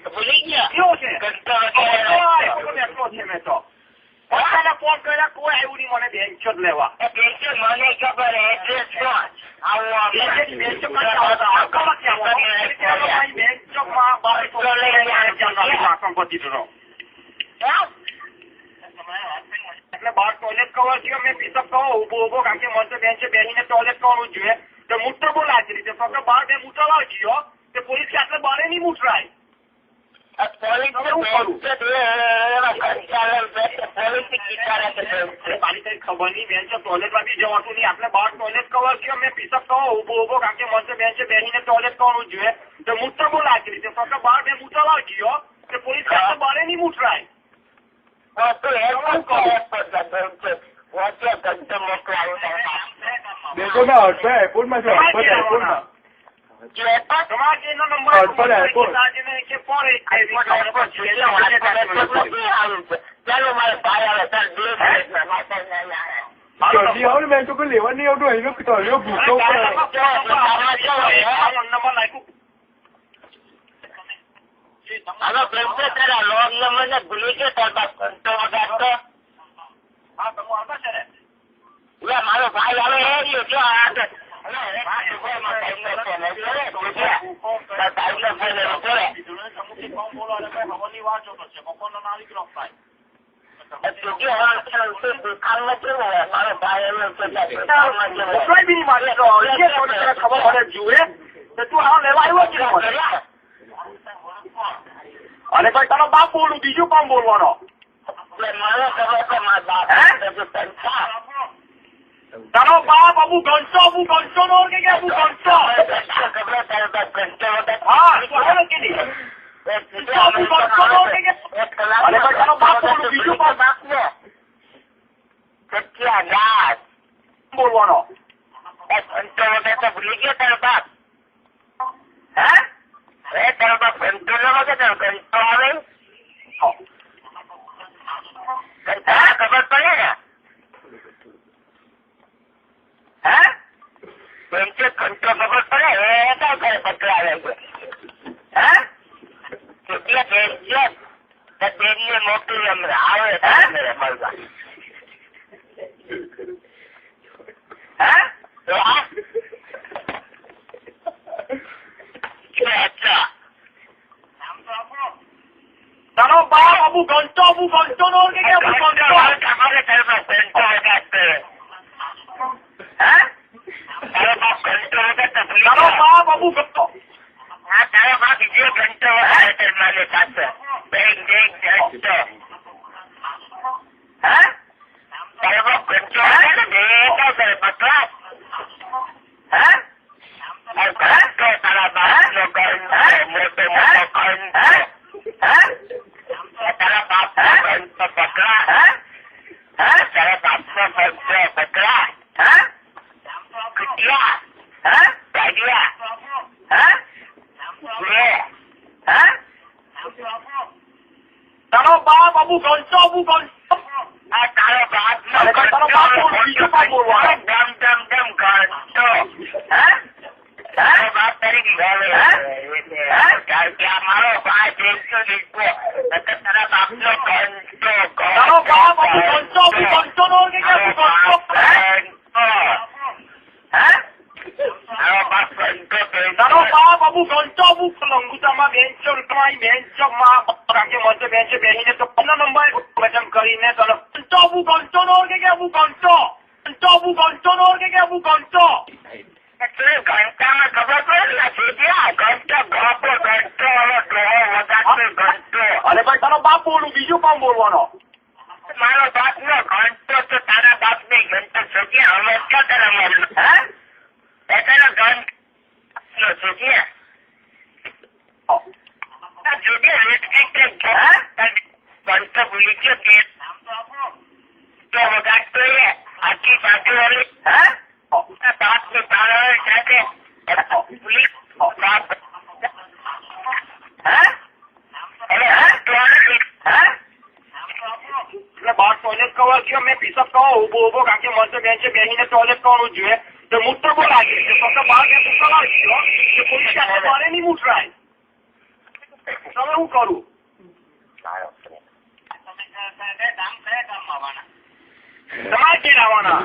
ભૂલી ગયા કેવો છે મેં તો પોતાને ફોન કર્યા કોઈ આવ્યું નહીં મને બેન્ચો જ લેવા મને ખબર એડ્રેસ એટલે બહાર ટોયલેટ કવર થયો મેં પીસપ કહો ઉભો કારણ કે મને તો બેન્ચે બેસીને ટોયલેટ કરવું જોઈએ તો મૂત્ર બહુ લાગી રીતે ફક્ત બહાર બે મૂત્રવા ગયો તો પોલીસ આટલે બારે નહીં મૂતરાય ખબર નહીં બેન ટોયલેટ માં બી જવાતું નહીં આપણે બહાર ટોયલેટ કવર થયો મેં પીસપ કહો ઉભો કારણ કે મને બેન્ચે બેસીને ટોયલેટ કરવું જોઈએ તો મૂત્ર બહુ લાગી રીતે ફક્ત બહાર બે મૂત્રવા ગયો તો પોલીસ આટલે બારે નહીં મૂતરાય એરપોર્ટમાં છે એરપોર્ટમાં જલ્દી આવો ને મેં તો કોઈ લેવા નહીં આવતું અહીંનો તળિયો ભૂખો ભૂલી ગયો મારો ભાઈ આવે ખબર પડે જુએ તું આ લેવા આવ્યો છે અને ભાઈ તારો બાપ બોલું બીજું કોણ બોલવાનો તારો બાપ અબુ ઘંટો નો કે અબુ ઘંટો હા કે નહીં અબુ ઘંટો નો કે અને ભાઈ તારો બાપ બોલું બીજું કોણ બોલવાનો ભૂલી ગયો તારો બાપ તારો બાપ ઘંટો ન વગે તારો ઘંટો આવે ખબર પડે ને ઘંટો ખબર પડે ઘરે પકડાવે બેન ને મોકલી આવે મળવા તારો બાપ અબુ ઘંટો નો કે અબુ ઘંટો તારો બાપ અબુ ઘંટો હા તારો બાપ બીજો ઘંટો મારે પાસે તારો બાપ ઘંટો પકડા તારા બાપ નો મોટો મોટો તારા બાપ નો પકડા તારા બાપ નો પકડા કુટિયા ગાડિયા તારો બાપ અબુ ઘંટો તારો બાપ નો બીજું કોણ બોલવાનો ડમ ઘંટો તારો બાપ તરીકે મારો ભાઈ તારા બાપ નો ઘંટો તારો બાપ અબુ ઘંટો નો કે અબુ ઘંટો તારો બાપ અબુ ઘંટો લંગુતામાં બેન્ચો કારણ કે મને બેન્ચે બેસીને તો 15 નંબર વજન કરીને તને ઘંટો નો કે અબુ ઘંટો નો કે અબુ ઘંટો ઘંટામાં ખબર પડે ઘંટો અને ભાઈ તારો બાપ બોલું બીજું કોણ બોલવાનો મારો બાપ નો ઘંટો તો તારા બાપ ને ઘંટો શોધ્યા અમે ક્યાં તારા મારું ઘંટો ભૂલી ગયો કે તો વગાડતો આખી બાજુ વાળી બાપ ને તારા સાથે બહાર ટોયલેટ કવર થયો મેં પીસપ કહો ઉભો કારણ કે મને બેન્ચે બેસીને ટોયલેટ કરવું જોઈએ તો મૂત્ર બહુ લાગે ફક્ત બહાર બે મૂત્રવા ગયો તો પોલીસ બારે નહીં મૂતરાય તમે શું કરું સારો તમે કયા કામમાં આવવાના તમારે ક્યાં આવવાના